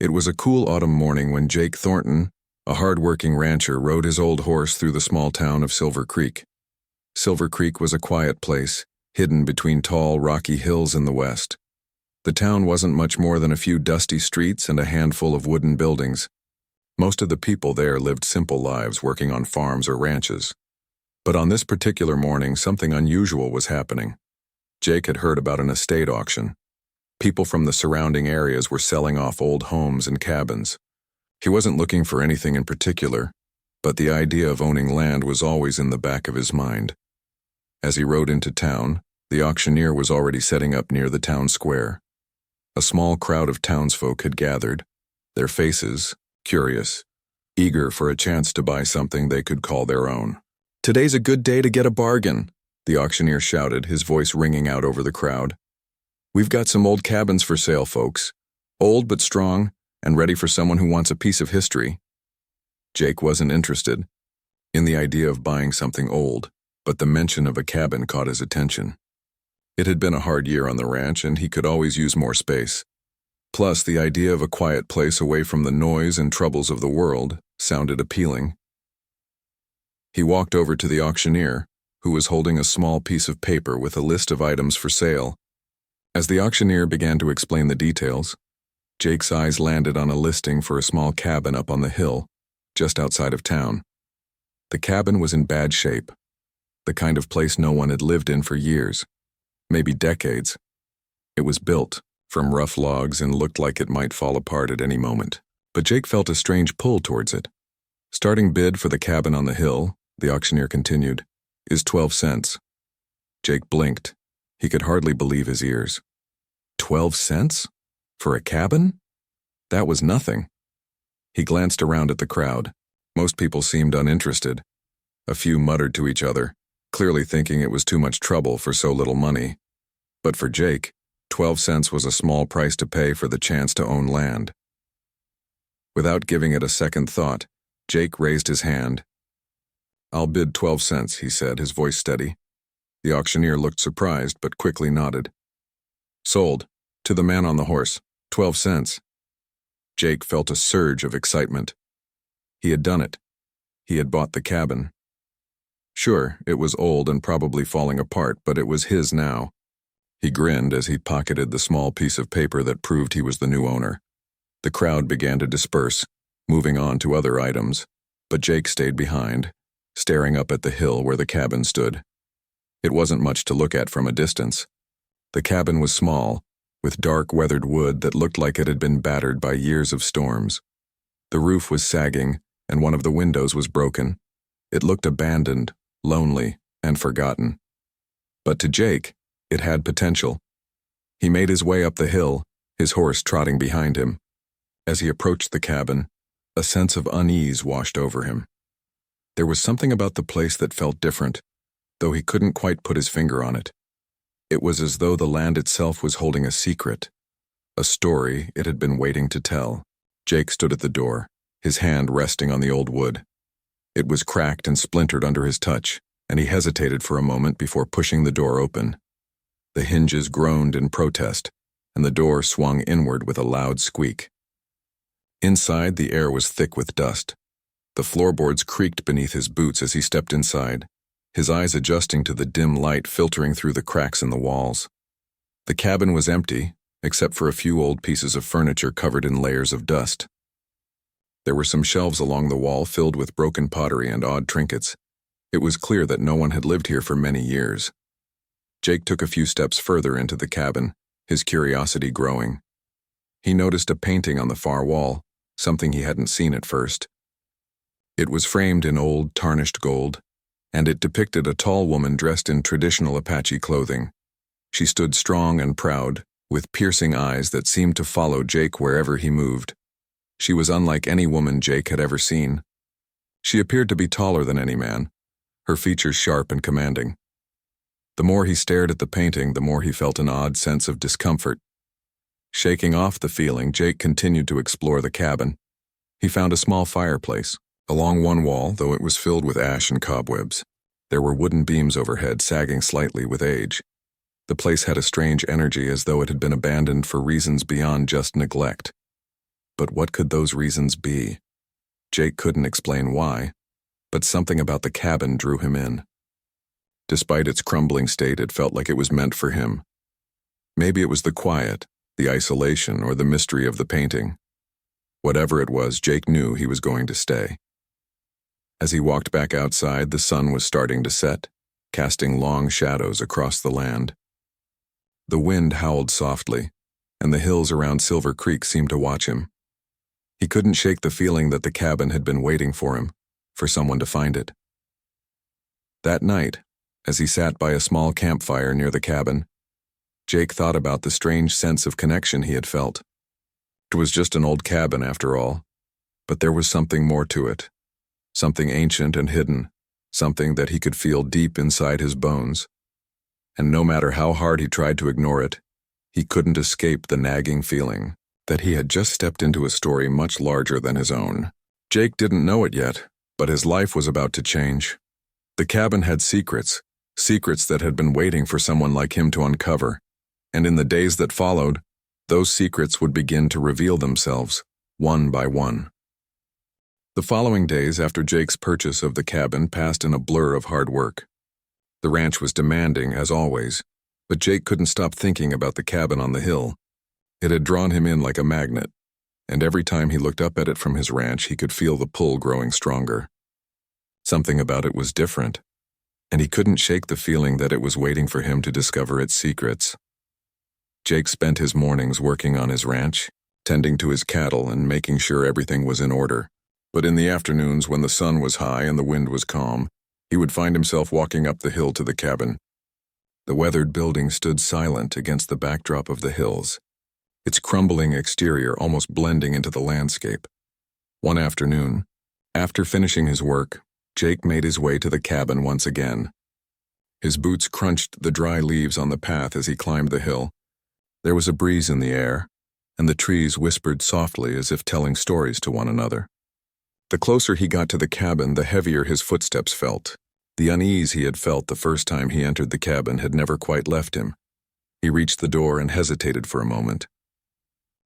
It was a cool autumn morning when Jake Thornton, a hard-working rancher, rode his old horse through the small town of Silver Creek. Silver Creek was a quiet place, hidden between tall, rocky hills in the west. The town wasn't much more than a few dusty streets and a handful of wooden buildings. Most of the people there lived simple lives working on farms or ranches. But on this particular morning, something unusual was happening. Jake had heard about an estate auction. People from the surrounding areas were selling off old homes and cabins. He wasn't looking for anything in particular, but the idea of owning land was always in the back of his mind. As he rode into town, the auctioneer was already setting up near the town square. A small crowd of townsfolk had gathered, their faces curious, eager for a chance to buy something they could call their own. "Today's a good day to get a bargain," the auctioneer shouted, his voice ringing out over the crowd. "We've got some old cabins for sale, folks. Old but strong, and ready for someone who wants a piece of history." Jake wasn't interested in the idea of buying something old, but the mention of a cabin caught his attention. It had been a hard year on the ranch, and he could always use more space. Plus, the idea of a quiet place away from the noise and troubles of the world sounded appealing. He walked over to the auctioneer, who was holding a small piece of paper with a list of items for sale. As the auctioneer began to explain the details, Jake's eyes landed on a listing for a small cabin up on the hill, just outside of town. The cabin was in bad shape, the kind of place no one had lived in for years, maybe decades. It was built from rough logs and looked like it might fall apart at any moment. But Jake felt a strange pull towards it. "Starting bid for the cabin on the hill," the auctioneer continued, "is 12 cents. Jake blinked. He could hardly believe his ears. 12 cents? For a cabin? That was nothing. He glanced around at the crowd. Most people seemed uninterested. A few muttered to each other, clearly thinking it was too much trouble for so little money. But for Jake, 12 cents was a small price to pay for the chance to own land. Without giving it a second thought, Jake raised his hand. "I'll bid 12 cents, he said, his voice steady. The auctioneer looked surprised, but quickly nodded. "Sold. To the man on the horse. 12 cents. Jake felt a surge of excitement. He had done it. He had bought the cabin. Sure, it was old and probably falling apart, but it was his now. He grinned as he pocketed the small piece of paper that proved he was the new owner. The crowd began to disperse, moving on to other items, but Jake stayed behind, staring up at the hill where the cabin stood. It wasn't much to look at from a distance. The cabin was small, with dark weathered wood that looked like it had been battered by years of storms. The roof was sagging, and one of the windows was broken. It looked abandoned, lonely, and forgotten. But to Jake, it had potential. He made his way up the hill, his horse trotting behind him. As he approached the cabin, a sense of unease washed over him. There was something about the place that felt different, though he couldn't quite put his finger on it. It was as though the land itself was holding a secret, a story it had been waiting to tell. Jake stood at the door, his hand resting on the old wood. It was cracked and splintered under his touch, and he hesitated for a moment before pushing the door open. The hinges groaned in protest, and the door swung inward with a loud squeak. Inside, the air was thick with dust. The floorboards creaked beneath his boots as he stepped inside, his eyes adjusting to the dim light filtering through the cracks in the walls. The cabin was empty, except for a few old pieces of furniture covered in layers of dust. There were some shelves along the wall filled with broken pottery and odd trinkets. It was clear that no one had lived here for many years. Jake took a few steps further into the cabin, his curiosity growing. He noticed a painting on the far wall, something he hadn't seen at first. It was framed in old, tarnished gold, and it depicted a tall woman dressed in traditional Apache clothing. She stood strong and proud, with piercing eyes that seemed to follow Jake wherever he moved. She was unlike any woman Jake had ever seen. She appeared to be taller than any man, her features sharp and commanding. The more he stared at the painting, the more he felt an odd sense of discomfort. Shaking off the feeling, Jake continued to explore the cabin. He found a small fireplace, along one wall, though it was filled with ash and cobwebs. There were wooden beams overhead, sagging slightly with age. The place had a strange energy, as though it had been abandoned for reasons beyond just neglect. But what could those reasons be? Jake couldn't explain why, but something about the cabin drew him in. Despite its crumbling state, it felt like it was meant for him. Maybe it was the quiet, the isolation, or the mystery of the painting. Whatever it was, Jake knew he was going to stay. As he walked back outside, the sun was starting to set, casting long shadows across the land. The wind howled softly, and the hills around Silver Creek seemed to watch him. He couldn't shake the feeling that the cabin had been waiting for him, for someone to find it. That night, as he sat by a small campfire near the cabin, Jake thought about the strange sense of connection he had felt. It was just an old cabin after all, but there was something more to it, something ancient and hidden, something that he could feel deep inside his bones. And no matter how hard he tried to ignore it, he couldn't escape the nagging feeling that he had just stepped into a story much larger than his own. Jake didn't know it yet, but his life was about to change. The cabin had secrets that had been waiting for someone like him to uncover, and in the days that followed, those secrets would begin to reveal themselves, one by one. The following days after Jake's purchase of the cabin passed in a blur of hard work. The ranch was demanding, as always, but Jake couldn't stop thinking about the cabin on the hill. It had drawn him in like a magnet, and every time he looked up at it from his ranch, he could feel the pull growing stronger. Something about it was different, and he couldn't shake the feeling that it was waiting for him to discover its secrets. Jake spent his mornings working on his ranch, tending to his cattle and making sure everything was in order. But in the afternoons, when the sun was high and the wind was calm, he would find himself walking up the hill to the cabin. The weathered building stood silent against the backdrop of the hills, its crumbling exterior almost blending into the landscape. One afternoon, after finishing his work, Jake made his way to the cabin once again. His boots crunched the dry leaves on the path as he climbed the hill. There was a breeze in the air, and the trees whispered softly as if telling stories to one another. The closer he got to the cabin, the heavier his footsteps felt. The unease he had felt the first time he entered the cabin had never quite left him. He reached the door and hesitated for a moment.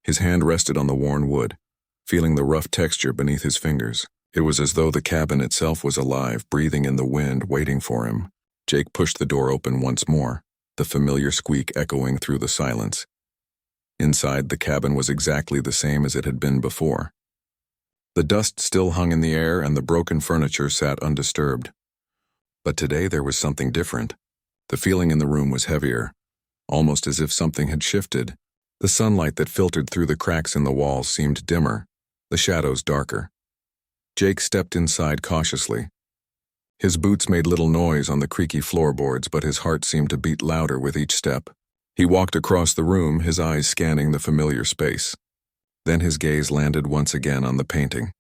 His hand rested on the worn wood, feeling the rough texture beneath his fingers. It was as though the cabin itself was alive, breathing in the wind, waiting for him. Jake pushed the door open once more, the familiar squeak echoing through the silence. Inside, the cabin was exactly the same as it had been before. The dust still hung in the air and the broken furniture sat undisturbed. But today there was something different. The feeling in the room was heavier, almost as if something had shifted. The sunlight that filtered through the cracks in the walls seemed dimmer, the shadows darker. Jake stepped inside cautiously. His boots made little noise on the creaky floorboards, but his heart seemed to beat louder with each step. He walked across the room, his eyes scanning the familiar space. Then his gaze landed once again on the painting.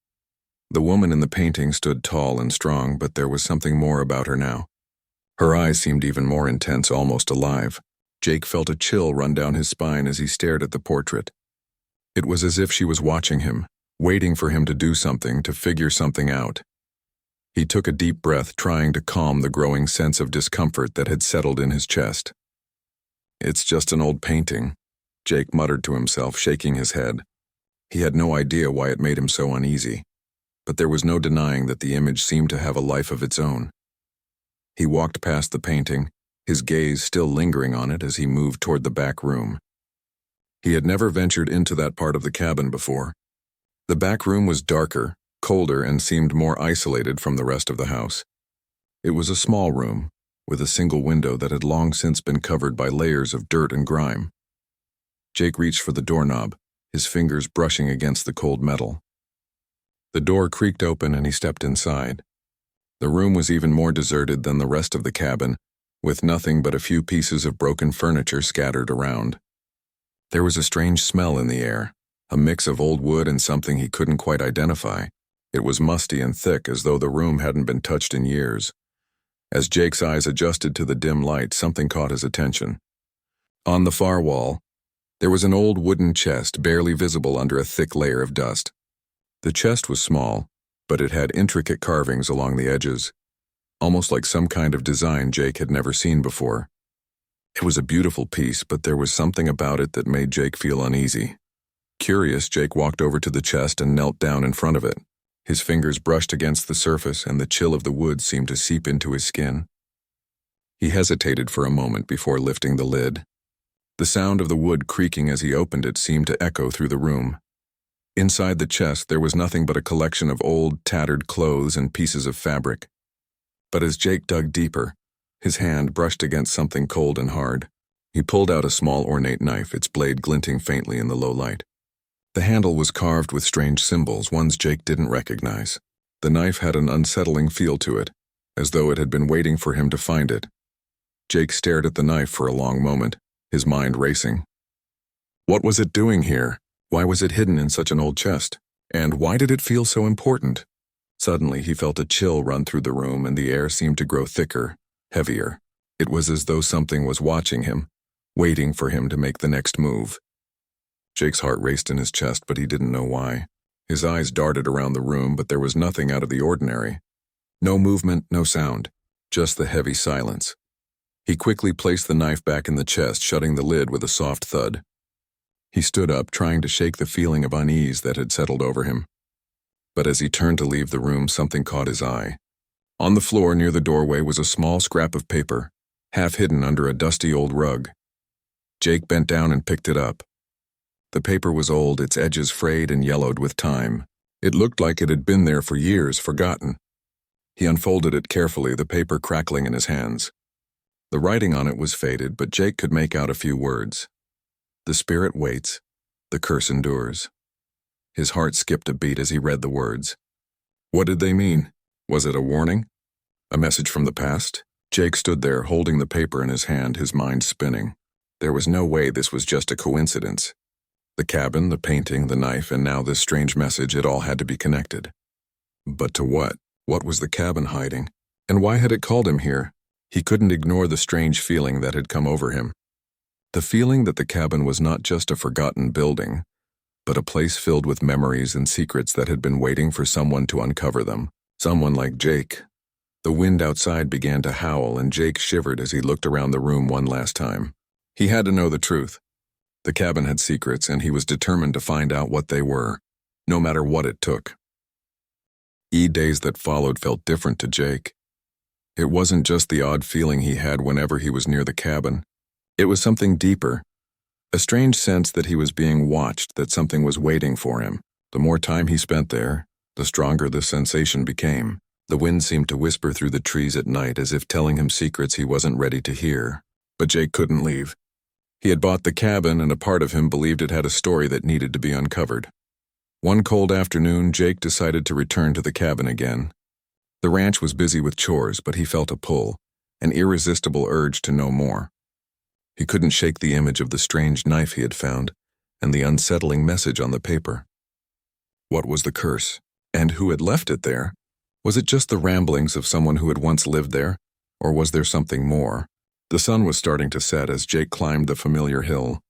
The woman in the painting stood tall and strong, but there was something more about her now. Her eyes seemed even more intense, almost alive. Jake felt a chill run down his spine as he stared at the portrait. It was as if she was watching him, waiting for him to do something, to figure something out. He took a deep breath, trying to calm the growing sense of discomfort that had settled in his chest. "It's just an old painting," Jake muttered to himself, shaking his head. He had no idea why it made him so uneasy, but there was no denying that the image seemed to have a life of its own. He walked past the painting, his gaze still lingering on it as he moved toward the back room. He had never ventured into that part of the cabin before. The back room was darker, colder, and seemed more isolated from the rest of the house. It was a small room, with a single window that had long since been covered by layers of dirt and grime. Jake reached for the doorknob, his fingers brushing against the cold metal. The door creaked open and he stepped inside. The room was even more deserted than the rest of the cabin, with nothing but a few pieces of broken furniture scattered around. There was a strange smell in the air, a mix of old wood and something he couldn't quite identify. It was musty and thick, as though the room hadn't been touched in years. As Jake's eyes adjusted to the dim light, something caught his attention. On the far wall, there was an old wooden chest barely visible under a thick layer of dust. The chest was small, but it had intricate carvings along the edges, almost like some kind of design Jake had never seen before. It was a beautiful piece, but there was something about it that made Jake feel uneasy. Curious, Jake walked over to the chest and knelt down in front of it. His fingers brushed against the surface, and the chill of the wood seemed to seep into his skin. He hesitated for a moment before lifting the lid. The sound of the wood creaking as he opened it seemed to echo through the room. Inside the chest there was nothing but a collection of old, tattered clothes and pieces of fabric. But as Jake dug deeper, his hand brushed against something cold and hard. He pulled out a small ornate knife, its blade glinting faintly in the low light. The handle was carved with strange symbols, ones Jake didn't recognize. The knife had an unsettling feel to it, as though it had been waiting for him to find it. Jake stared at the knife for a long moment, his mind racing. What was it doing here? Why was it hidden in such an old chest? And why did it feel so important? Suddenly he felt a chill run through the room, and the air seemed to grow thicker, heavier. It was as though something was watching him, waiting for him to make the next move. Jake's heart raced in his chest, but he didn't know why. His eyes darted around the room, but there was nothing out of the ordinary. No movement, no sound, just the heavy silence. He quickly placed the knife back in the chest, shutting the lid with a soft thud. He stood up, trying to shake the feeling of unease that had settled over him. But as he turned to leave the room, something caught his eye. On the floor near the doorway was a small scrap of paper, half hidden under a dusty old rug. Jake bent down and picked it up. The paper was old, its edges frayed and yellowed with time. It looked like it had been there for years, forgotten. He unfolded it carefully, the paper crackling in his hands. The writing on it was faded, but Jake could make out a few words. The spirit waits, the curse endures. His heart skipped a beat as he read the words. What did they mean? Was it a warning? A message from the past? Jake stood there, holding the paper in his hand, his mind spinning. There was no way this was just a coincidence. The cabin, the painting, the knife, and now this strange message, it all had to be connected. But to what? What was the cabin hiding? And why had it called him here? He couldn't ignore the strange feeling that had come over him. The feeling that the cabin was not just a forgotten building, but a place filled with memories and secrets that had been waiting for someone to uncover them. Someone like Jake. The wind outside began to howl, and Jake shivered as he looked around the room one last time. He had to know the truth. The cabin had secrets, and he was determined to find out what they were, no matter what it took. Days that followed felt different to Jake. It wasn't just the odd feeling he had whenever he was near the cabin. It was something deeper, a strange sense that he was being watched, that something was waiting for him. The more time he spent there, the stronger the sensation became. The wind seemed to whisper through the trees at night, as if telling him secrets he wasn't ready to hear. But Jake couldn't leave. He had bought the cabin, and a part of him believed it had a story that needed to be uncovered. One cold afternoon, Jake decided to return to the cabin again. The ranch was busy with chores, but he felt a pull, an irresistible urge to know more. He couldn't shake the image of the strange knife he had found, and the unsettling message on the paper. What was the curse? And who had left it there? Was it just the ramblings of someone who had once lived there? Or was there something more? The sun was starting to set as Jake climbed the familiar hill.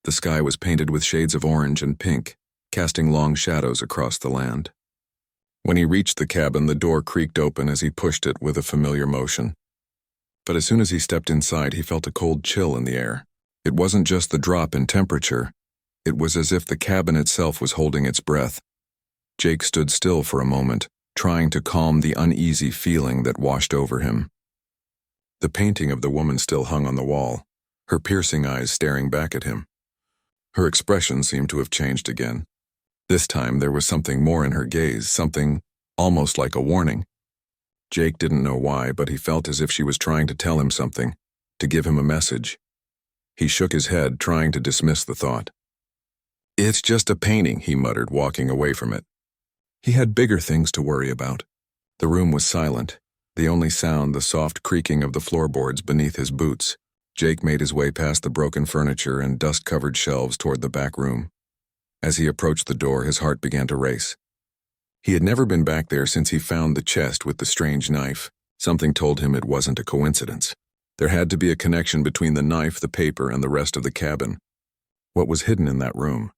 The sky was painted with shades of orange and pink, casting long shadows across the land. When he reached the cabin, the door creaked open as he pushed it with a familiar motion. But as soon as he stepped inside, he felt a cold chill in the air. It wasn't just the drop in temperature. It was as if the cabin itself was holding its breath. Jake stood still for a moment, trying to calm the uneasy feeling that washed over him. The painting of the woman still hung on the wall, her piercing eyes staring back at him. Her expression seemed to have changed again. This time there was something more in her gaze, something almost like a warning. Jake didn't know why, but he felt as if she was trying to tell him something, to give him a message. He shook his head, trying to dismiss the thought. It's just a painting, he muttered, walking away from it. He had bigger things to worry about. The room was silent, the only sound the soft creaking of the floorboards beneath his boots. Jake made his way past the broken furniture and dust-covered shelves toward the back room. As he approached the door, his heart began to race. He had never been back there since he found the chest with the strange knife. Something told him it wasn't a coincidence. There had to be a connection between the knife, the paper, and the rest of the cabin. What was hidden in that room?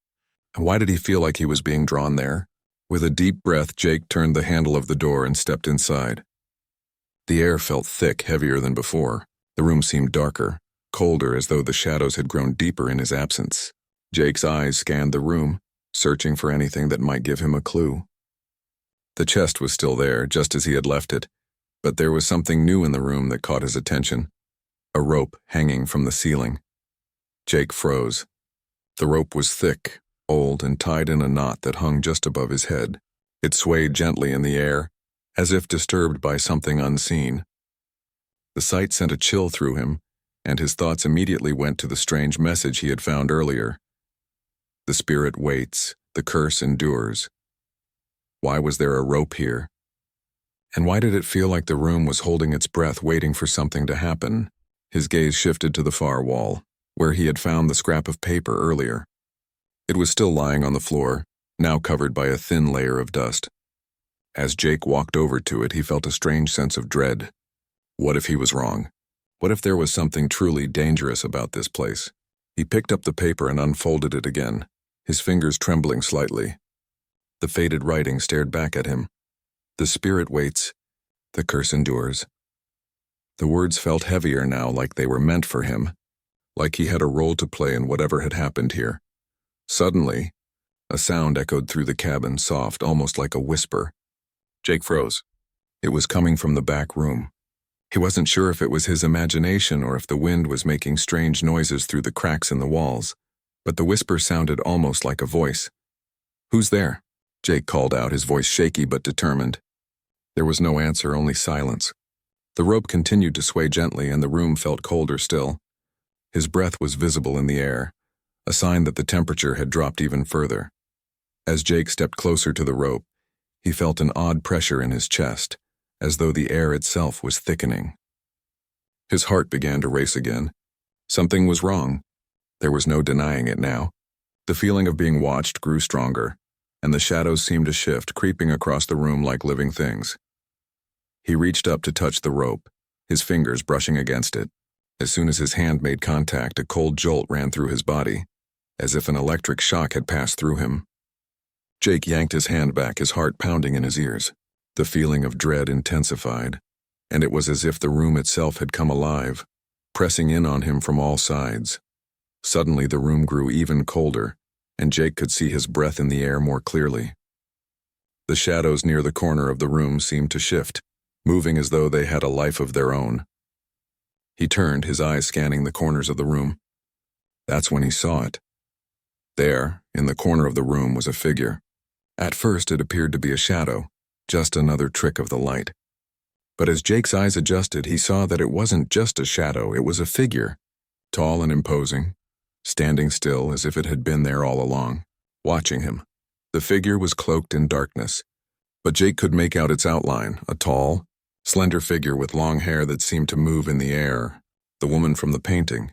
And why did he feel like he was being drawn there? With a deep breath, Jake turned the handle of the door and stepped inside. The air felt thick, heavier than before. The room seemed darker, colder, as though the shadows had grown deeper in his absence. Jake's eyes scanned the room, searching for anything that might give him a clue. The chest was still there, just as he had left it, but there was something new in the room that caught his attention. A rope hanging from the ceiling. Jake froze. The rope was thick, old, and tied in a knot that hung just above his head. It swayed gently in the air, as if disturbed by something unseen. The sight sent a chill through him, and his thoughts immediately went to the strange message he had found earlier. The spirit waits, the curse endures. Why was there a rope here? And why did it feel like the room was holding its breath, waiting for something to happen? His gaze shifted to the far wall, where he had found the scrap of paper earlier. It was still lying on the floor, now covered by a thin layer of dust. As Jake walked over to it, he felt a strange sense of dread. What if he was wrong? What if there was something truly dangerous about this place? He picked up the paper and unfolded it again, his fingers trembling slightly. The faded writing stared back at him. The spirit waits, the curse endures. The words felt heavier now, like they were meant for him, like he had a role to play in whatever had happened here. Suddenly, a sound echoed through the cabin, soft, almost like a whisper. Jake froze. It was coming from the back room. He wasn't sure if it was his imagination or if the wind was making strange noises through the cracks in the walls, but the whisper sounded almost like a voice. "Who's there?" Jake called out, his voice shaky but determined. There was no answer, only silence. The rope continued to sway gently, and the room felt colder still. His breath was visible in the air, a sign that the temperature had dropped even further. As Jake stepped closer to the rope, he felt an odd pressure in his chest, as though the air itself was thickening. His heart began to race again. Something was wrong. There was no denying it now. The feeling of being watched grew stronger, and the shadows seemed to shift, creeping across the room like living things. He reached up to touch the rope, his fingers brushing against it. As soon as his hand made contact, a cold jolt ran through his body, as if an electric shock had passed through him. Jake yanked his hand back, his heart pounding in his ears. The feeling of dread intensified, and it was as if the room itself had come alive, pressing in on him from all sides. Suddenly the room grew even colder, and Jake could see his breath in the air more clearly. The shadows near the corner of the room seemed to shift, moving as though they had a life of their own. He turned, his eyes scanning the corners of the room. That's when he saw it. There, in the corner of the room, was a figure. At first it appeared to be a shadow, just another trick of the light. But as Jake's eyes adjusted, he saw that it wasn't just a shadow, it was a figure, tall and imposing, standing still as if it had been there all along, watching him. The figure was cloaked in darkness, but Jake could make out its outline, a tall, slender figure with long hair that seemed to move in the air. The woman from the painting.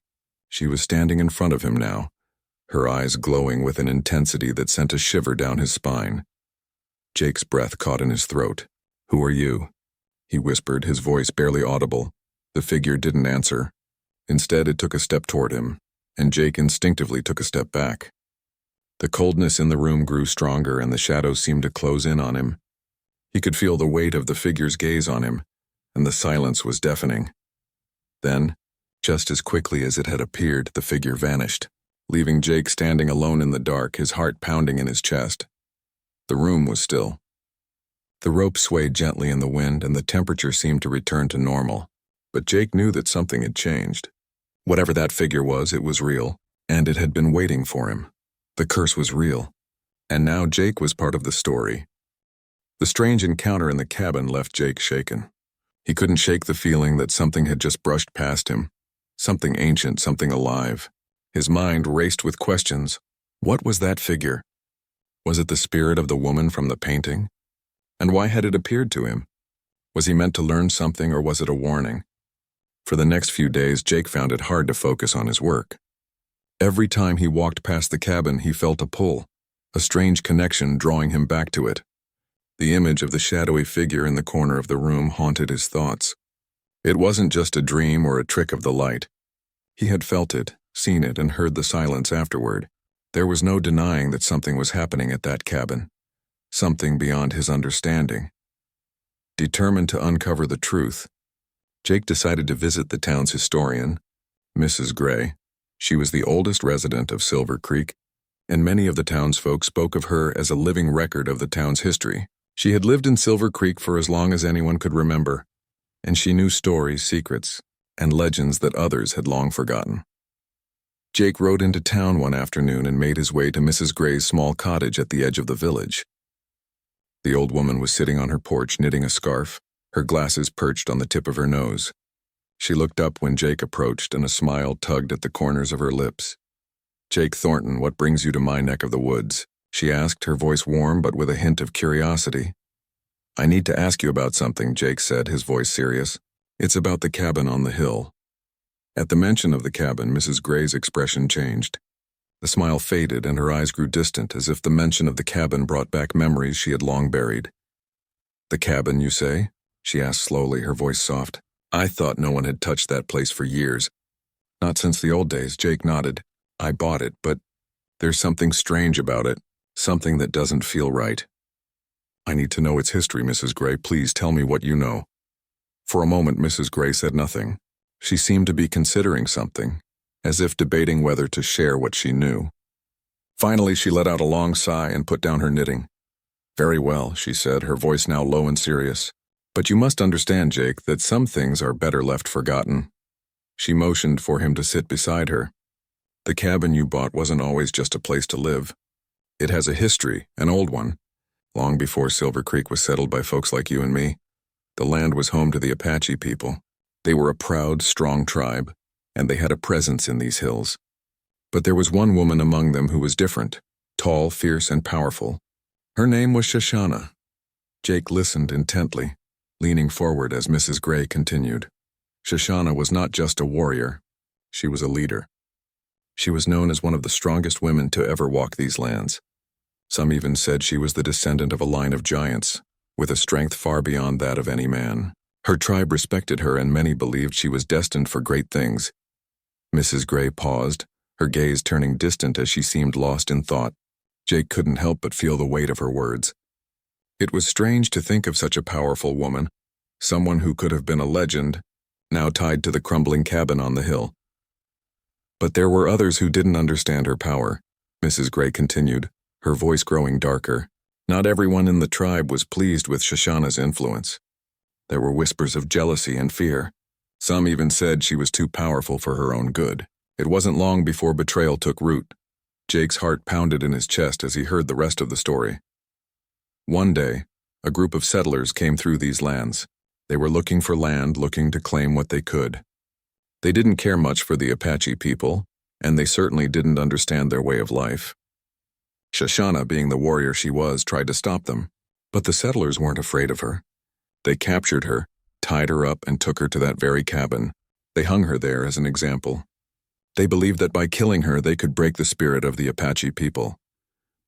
She was standing in front of him now, her eyes glowing with an intensity that sent a shiver down his spine. Jake's breath caught in his throat. "Who are you?" he whispered, his voice barely audible. The figure didn't answer. Instead, it took a step toward him, and Jake instinctively took a step back. The coldness in the room grew stronger, and the shadows seemed to close in on him. He could feel the weight of the figure's gaze on him, and the silence was deafening. Then, just as quickly as it had appeared, the figure vanished, leaving Jake standing alone in the dark, his heart pounding in his chest. The room was still. The rope swayed gently in the wind, and the temperature seemed to return to normal. But Jake knew that something had changed. Whatever that figure was, it was real, and it had been waiting for him. The curse was real, and now Jake was part of the story. The strange encounter in the cabin left Jake shaken. He couldn't shake the feeling that something had just brushed past him, something ancient, something alive. His mind raced with questions. What was that figure? Was it the spirit of the woman from the painting? And why had it appeared to him? Was he meant to learn something, or was it a warning? For the next few days, Jake found it hard to focus on his work. Every time he walked past the cabin, he felt a pull, a strange connection drawing him back to it. The image of the shadowy figure in the corner of the room haunted his thoughts. It wasn't just a dream or a trick of the light. He had felt it, seen it, and heard the silence afterward. There was no denying that something was happening at that cabin, something beyond his understanding. Determined to uncover the truth, Jake decided to visit the town's historian, Mrs. Gray. She was the oldest resident of Silver Creek, and many of the townsfolk spoke of her as a living record of the town's history. She had lived in Silver Creek for as long as anyone could remember, and she knew stories, secrets, and legends that others had long forgotten. Jake rode into town one afternoon and made his way to Mrs. Gray's small cottage at the edge of the village. The old woman was sitting on her porch knitting a scarf, her glasses perched on the tip of her nose. She looked up when Jake approached, and a smile tugged at the corners of her lips. "Jake Thornton, what brings you to my neck of the woods?" she asked, her voice warm but with a hint of curiosity. "I need to ask you about something," Jake said, his voice serious. "It's about the cabin on the hill." At the mention of the cabin, Mrs. Gray's expression changed. The smile faded and her eyes grew distant, as if the mention of the cabin brought back memories she had long buried. "The cabin, you say?" she asked slowly, her voice soft. "I thought no one had touched that place for years." "Not since the old days," Jake nodded. "I bought it, but there's something strange about it, something that doesn't feel right." "I need to know its history, Mrs. Gray. Please tell me what you know." For a moment, Mrs. Gray said nothing. She seemed to be considering something, as if debating whether to share what she knew. Finally, she let out a long sigh and put down her knitting. "Very well," she said, her voice now low and serious. "But you must understand, Jake, that some things are better left forgotten." She motioned for him to sit beside her. "The cabin you bought wasn't always just a place to live. It has a history, an old one. Long before Silver Creek was settled by folks like you and me, the land was home to the Apache people. They were a proud, strong tribe, and they had a presence in these hills. But there was one woman among them who was different, tall, fierce, and powerful. Her name was Shoshana." Jake listened intently, leaning forward as Mrs. Gray continued. "Shoshana was not just a warrior. She was a leader. She was known as one of the strongest women to ever walk these lands. Some even said she was the descendant of a line of giants, with a strength far beyond that of any man. Her tribe respected her, and many believed she was destined for great things." Mrs. Gray paused, her gaze turning distant as she seemed lost in thought. Jake couldn't help but feel the weight of her words. It was strange to think of such a powerful woman, someone who could have been a legend, now tied to the crumbling cabin on the hill. But there were others who didn't understand her power, Mrs. Gray continued, her voice growing darker. Not everyone in the tribe was pleased with Shoshana's influence. There were whispers of jealousy and fear. Some even said she was too powerful for her own good. It wasn't long before betrayal took root. Jake's heart pounded in his chest as he heard the rest of the story. One day, a group of settlers came through these lands. They were looking for land, looking to claim what they could. They didn't care much for the Apache people, and they certainly didn't understand their way of life. Shoshana, being the warrior she was, tried to stop them, but the settlers weren't afraid of her. They captured her, tied her up, and took her to that very cabin. They hung her there as an example. They believed that by killing her they could break the spirit of the Apache people.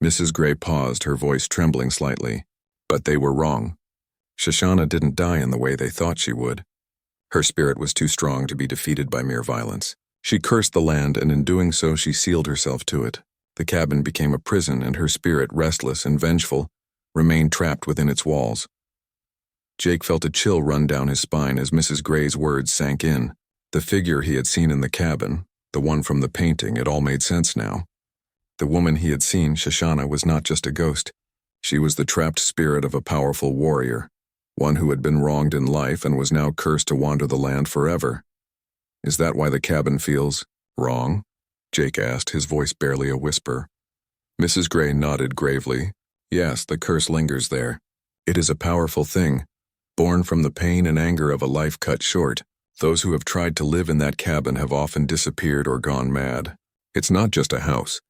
Mrs. Gray paused, her voice trembling slightly. But they were wrong. Shoshana didn't die in the way they thought she would. Her spirit was too strong to be defeated by mere violence. She cursed the land, and in doing so she sealed herself to it. The cabin became a prison, and her spirit, restless and vengeful, remained trapped within its walls. Jake felt a chill run down his spine as Mrs. Gray's words sank in. The figure he had seen in the cabin, the one from the painting, it all made sense now. The woman he had seen, Shoshana, was not just a ghost. She was the trapped spirit of a powerful warrior, one who had been wronged in life and was now cursed to wander the land forever. "Is that why the cabin feels wrong?" Jake asked, his voice barely a whisper. Mrs. Gray nodded gravely. "Yes, the curse lingers there. It is a powerful thing, born from the pain and anger of a life cut short. Those who have tried to live in that cabin have often disappeared or gone mad. It's not just a house.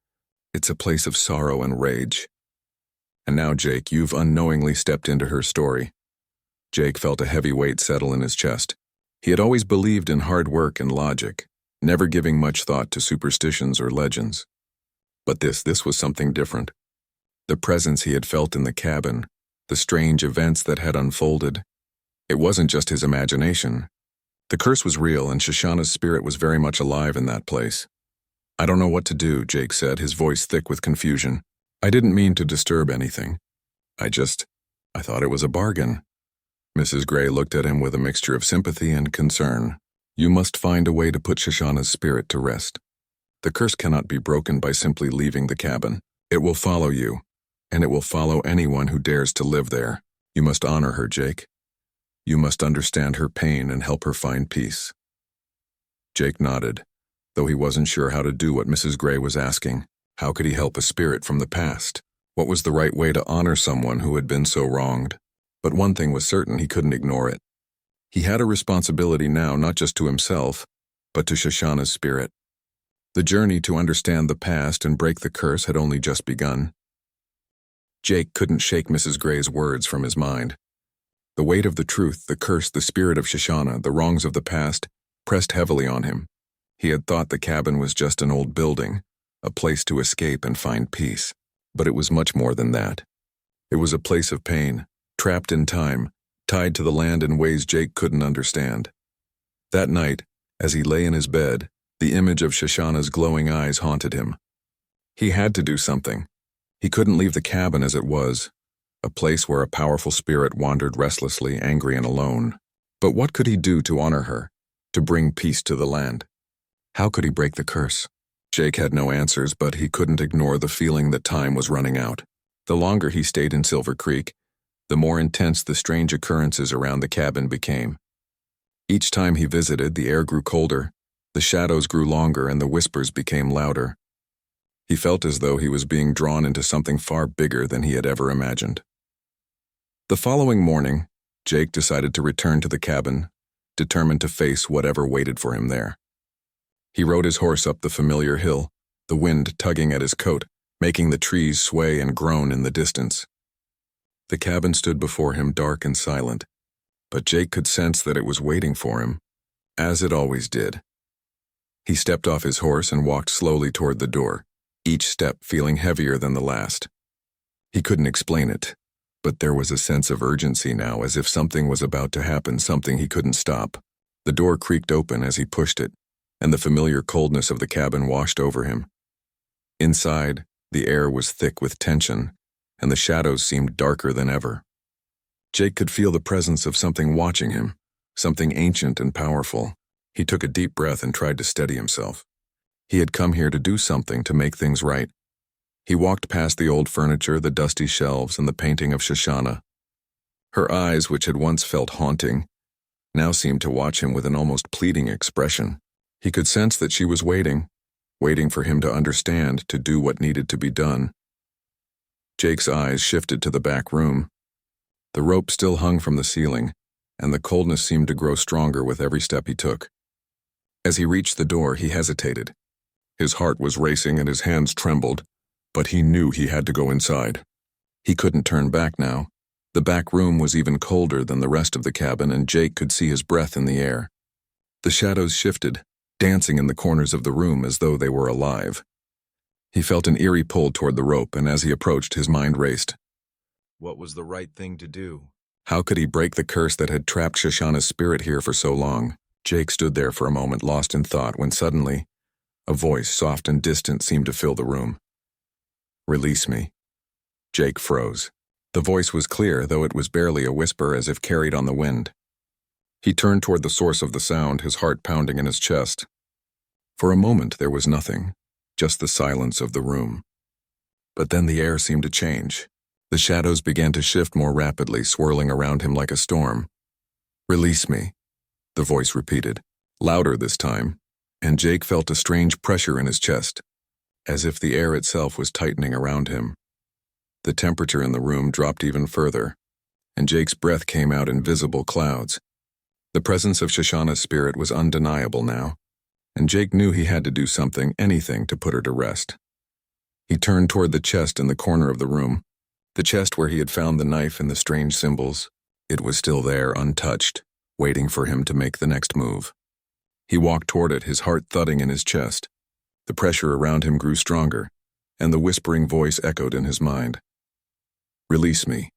It's a place of sorrow and rage." And now, Jake, you've unknowingly stepped into her story. Jake felt a heavy weight settle in his chest. He had always believed in hard work and logic, never giving much thought to superstitions or legends. But this was something different. The presence he had felt in the cabin, the strange events that had unfolded. It wasn't just his imagination. The curse was real, and Shoshana's spirit was very much alive in that place. "I don't know what to do," Jake said, his voice thick with confusion. "I didn't mean to disturb anything. I thought it was a bargain." Mrs. Gray looked at him with a mixture of sympathy and concern. "You must find a way to put Shoshana's spirit to rest. The curse cannot be broken by simply leaving the cabin. It will follow you, and it will follow anyone who dares to live there. You must honor her, Jake. You must understand her pain and help her find peace." Jake nodded, though he wasn't sure how to do what Mrs. Gray was asking. How could he help a spirit from the past? What was the right way to honor someone who had been so wronged? But one thing was certain: he couldn't ignore it. He had a responsibility now, not just to himself, but to Shoshana's spirit. The journey to understand the past and break the curse had only just begun. Jake couldn't shake Mrs. Gray's words from his mind. The weight of the truth, the curse, the spirit of Shoshana, the wrongs of the past, pressed heavily on him. He had thought the cabin was just an old building, a place to escape and find peace. But it was much more than that. It was a place of pain, trapped in time, tied to the land in ways Jake couldn't understand. That night, as he lay in his bed, the image of Shoshana's glowing eyes haunted him. He had to do something. He couldn't leave the cabin as it was, a place where a powerful spirit wandered restlessly, angry and alone. But what could he do to honor her, to bring peace to the land? How could he break the curse? Jake had no answers, but he couldn't ignore the feeling that time was running out. The longer he stayed in Silver Creek, the more intense the strange occurrences around the cabin became. Each time he visited, the air grew colder, the shadows grew longer, and the whispers became louder. He felt as though he was being drawn into something far bigger than he had ever imagined. The following morning, Jake decided to return to the cabin, determined to face whatever waited for him there. He rode his horse up the familiar hill, the wind tugging at his coat, making the trees sway and groan in the distance. The cabin stood before him, dark and silent, but Jake could sense that it was waiting for him, as it always did. He stepped off his horse and walked slowly toward the door, each step feeling heavier than the last. He couldn't explain it, but there was a sense of urgency now, as if something was about to happen, something he couldn't stop. The door creaked open as he pushed it, and the familiar coldness of the cabin washed over him. Inside, the air was thick with tension, and the shadows seemed darker than ever. Jake could feel the presence of something watching him, something ancient and powerful. He took a deep breath and tried to steady himself. He had come here to do something, to make things right. He walked past the old furniture, the dusty shelves, and the painting of Shoshana. Her eyes, which had once felt haunting, now seemed to watch him with an almost pleading expression. He could sense that she was waiting for him to understand, to do what needed to be done. Jake's eyes shifted to the back room. The rope still hung from the ceiling, and the coldness seemed to grow stronger with every step he took. As he reached the door, he hesitated. His heart was racing and his hands trembled, but he knew he had to go inside. He couldn't turn back now. The back room was even colder than the rest of the cabin, and Jake could see his breath in the air. The shadows shifted, dancing in the corners of the room as though they were alive. He felt an eerie pull toward the rope, and as he approached, his mind raced. What was the right thing to do? How could he break the curse that had trapped Shoshana's spirit here for so long? Jake stood there for a moment, lost in thought, when suddenly, a voice, soft and distant, seemed to fill the room. "Release me." Jake froze. The voice was clear, though it was barely a whisper, as if carried on the wind. He turned toward the source of the sound, his heart pounding in his chest. For a moment there was nothing, just the silence of the room. But then the air seemed to change. The shadows began to shift more rapidly, swirling around him like a storm. "Release me," the voice repeated, louder this time, and Jake felt a strange pressure in his chest, as if the air itself was tightening around him. The temperature in the room dropped even further, and Jake's breath came out in visible clouds. The presence of Shoshana's spirit was undeniable now, and Jake knew he had to do something, anything, to put her to rest. He turned toward the chest in the corner of the room, the chest where he had found the knife and the strange symbols. It was still there, untouched, waiting for him to make the next move. He walked toward it, his heart thudding in his chest. The pressure around him grew stronger, and the whispering voice echoed in his mind. "Release me."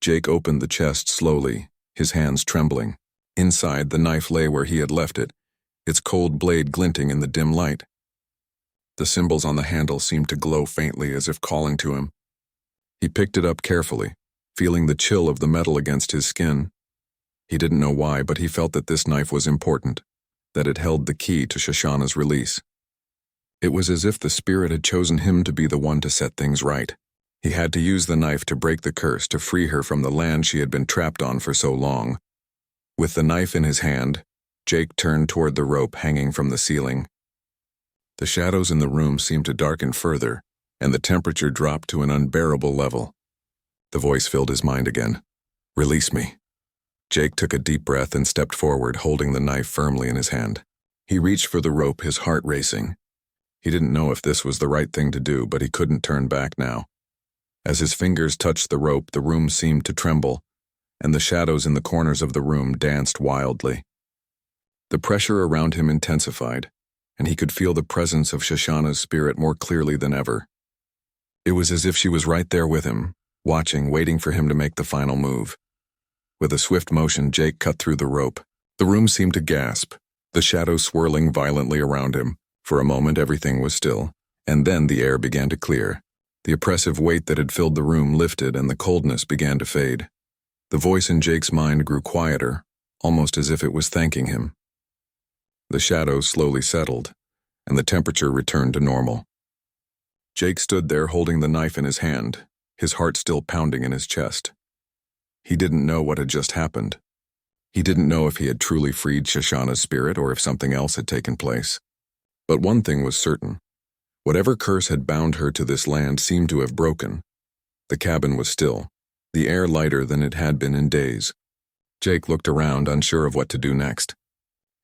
Jake opened the chest slowly, his hands trembling. Inside, the knife lay where he had left it, its cold blade glinting in the dim light. The symbols on the handle seemed to glow faintly, as if calling to him. He picked it up carefully, feeling the chill of the metal against his skin. He didn't know why, but he felt that this knife was important, that it held the key to Shoshana's release. It was as if the spirit had chosen him to be the one to set things right. He had to use the knife to break the curse to free her from the land she had been trapped on for so long. With the knife in his hand, Jake turned toward the rope hanging from the ceiling. The shadows in the room seemed to darken further, and the temperature dropped to an unbearable level. The voice filled his mind again. "Release me." Jake took a deep breath and stepped forward, holding the knife firmly in his hand. He reached for the rope, his heart racing. He didn't know if this was the right thing to do, but he couldn't turn back now. As his fingers touched the rope, the room seemed to tremble, and the shadows in the corners of the room danced wildly. The pressure around him intensified, and he could feel the presence of Shoshana's spirit more clearly than ever. It was as if she was right there with him, watching, waiting for him to make the final move. With a swift motion, Jake cut through the rope. The room seemed to gasp, the shadows swirling violently around him. For a moment, everything was still, and then the air began to clear. The oppressive weight that had filled the room lifted, and the coldness began to fade. The voice in Jake's mind grew quieter, almost as if it was thanking him. The shadows slowly settled, and the temperature returned to normal. Jake stood there holding the knife in his hand, his heart still pounding in his chest. He didn't know what had just happened. He didn't know if he had truly freed Shoshana's spirit or if something else had taken place. But one thing was certain. Whatever curse had bound her to this land seemed to have broken. The cabin was still, the air lighter than it had been in days. Jake looked around, unsure of what to do next.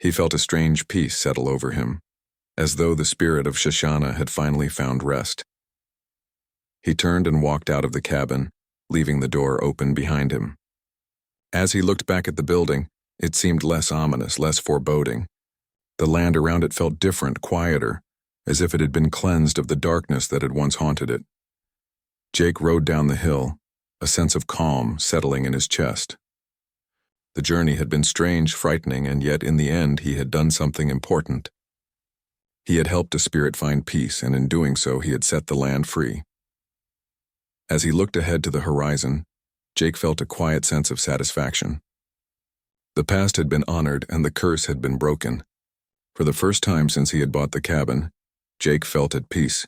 He felt a strange peace settle over him, as though the spirit of Shoshana had finally found rest. He turned and walked out of the cabin, leaving the door open behind him. As he looked back at the building, it seemed less ominous, less foreboding. The land around it felt different, quieter, as if it had been cleansed of the darkness that had once haunted it. Jake rode down the hill, a sense of calm settling in his chest. The journey had been strange, frightening, and yet in the end he had done something important. He had helped a spirit find peace, and in doing so he had set the land free. As he looked ahead to the horizon, Jake felt a quiet sense of satisfaction. The past had been honored and the curse had been broken. For the first time since he had bought the cabin, Jake felt at peace.